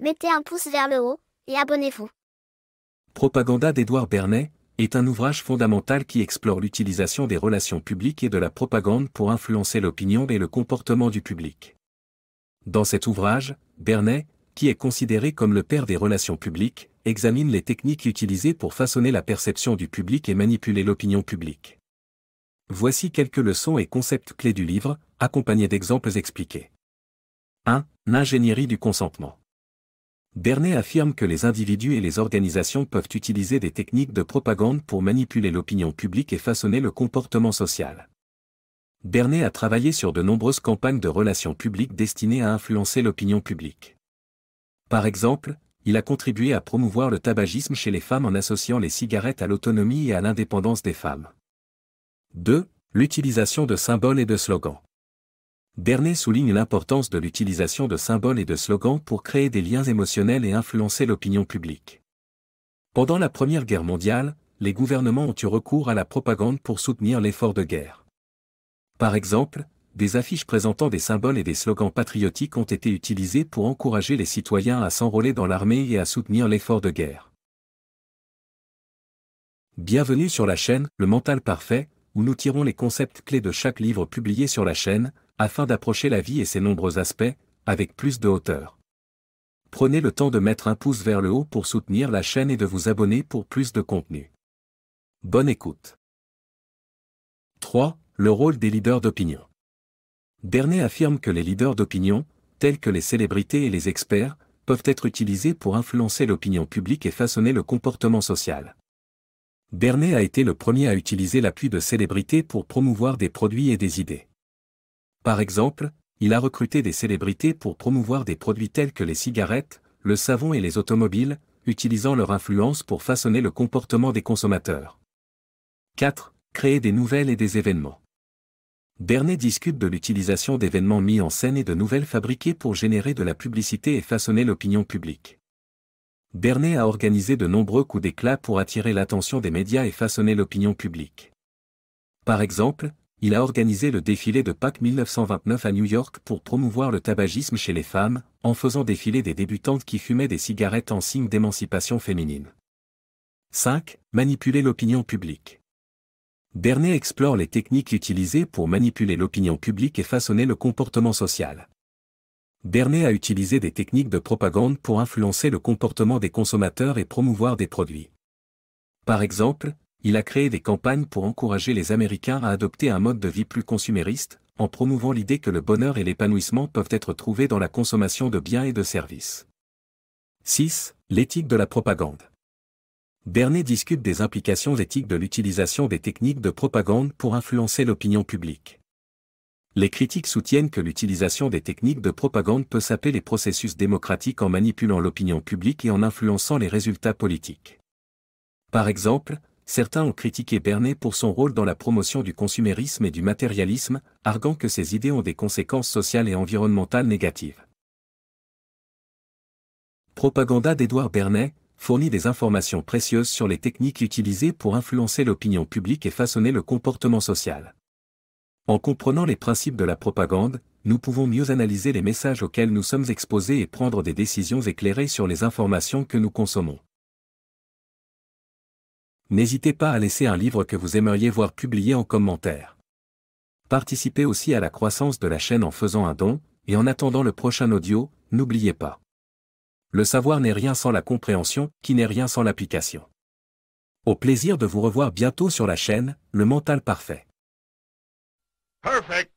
Mettez un pouce vers le haut, et abonnez-vous. Propaganda d'Édouard Bernet est un ouvrage fondamental qui explore l'utilisation des relations publiques et de la propagande pour influencer l'opinion et le comportement du public. Dans cet ouvrage, Bernet, qui est considéré comme le père des relations publiques, examine les techniques utilisées pour façonner la perception du public et manipuler l'opinion publique. Voici quelques leçons et concepts clés du livre, accompagnés d'exemples expliqués. 1. L'ingénierie du consentement. Bernet affirme que les individus et les organisations peuvent utiliser des techniques de propagande pour manipuler l'opinion publique et façonner le comportement social. Bernet a travaillé sur de nombreuses campagnes de relations publiques destinées à influencer l'opinion publique. Par exemple, il a contribué à promouvoir le tabagisme chez les femmes en associant les cigarettes à l'autonomie et à l'indépendance des femmes. 2. L'utilisation de symboles et de slogans. Bernet souligne l'importance de l'utilisation de symboles et de slogans pour créer des liens émotionnels et influencer l'opinion publique. Pendant la Première Guerre mondiale, les gouvernements ont eu recours à la propagande pour soutenir l'effort de guerre. Par exemple, des affiches présentant des symboles et des slogans patriotiques ont été utilisées pour encourager les citoyens à s'enrôler dans l'armée et à soutenir l'effort de guerre. Bienvenue sur la chaîne Le Mental Parfait, où nous tirons les concepts clés de chaque livre publié sur la chaîne, afin d'approcher la vie et ses nombreux aspects, avec plus de hauteur. Prenez le temps de mettre un pouce vers le haut pour soutenir la chaîne et de vous abonner pour plus de contenu. Bonne écoute. 3. Le rôle des leaders d'opinion. Bernet affirme que les leaders d'opinion, tels que les célébrités et les experts, peuvent être utilisés pour influencer l'opinion publique et façonner le comportement social. Bernet a été le premier à utiliser l'appui de célébrités pour promouvoir des produits et des idées. Par exemple, il a recruté des célébrités pour promouvoir des produits tels que les cigarettes, le savon et les automobiles, utilisant leur influence pour façonner le comportement des consommateurs. 4. Créer des nouvelles et des événements. Bernet discute de l'utilisation d'événements mis en scène et de nouvelles fabriquées pour générer de la publicité et façonner l'opinion publique. Bernet a organisé de nombreux coups d'éclat pour attirer l'attention des médias et façonner l'opinion publique. Par exemple, il a organisé le défilé de Pâques 1929 à New York pour promouvoir le tabagisme chez les femmes, en faisant défiler des débutantes qui fumaient des cigarettes en signe d'émancipation féminine. 5. Manipuler l'opinion publique. Bernet explore les techniques utilisées pour manipuler l'opinion publique et façonner le comportement social. Bernet a utilisé des techniques de propagande pour influencer le comportement des consommateurs et promouvoir des produits. Par exemple, il a créé des campagnes pour encourager les Américains à adopter un mode de vie plus consumériste, en promouvant l'idée que le bonheur et l'épanouissement peuvent être trouvés dans la consommation de biens et de services. 6. L'éthique de la propagande. Bernet discute des implications éthiques de l'utilisation des techniques de propagande pour influencer l'opinion publique. Les critiques soutiennent que l'utilisation des techniques de propagande peut saper les processus démocratiques en manipulant l'opinion publique et en influençant les résultats politiques. Par exemple, certains ont critiqué Bernet pour son rôle dans la promotion du consumérisme et du matérialisme, arguant que ces idées ont des conséquences sociales et environnementales négatives. Propaganda d'Édouard Bernet fournit des informations précieuses sur les techniques utilisées pour influencer l'opinion publique et façonner le comportement social. En comprenant les principes de la propagande, nous pouvons mieux analyser les messages auxquels nous sommes exposés et prendre des décisions éclairées sur les informations que nous consommons. N'hésitez pas à laisser un livre que vous aimeriez voir publié en commentaire. Participez aussi à la croissance de la chaîne en faisant un don, et en attendant le prochain audio, n'oubliez pas. Le savoir n'est rien sans la compréhension, qui n'est rien sans l'application. Au plaisir de vous revoir bientôt sur la chaîne, Le Mental Parfait. Perfect.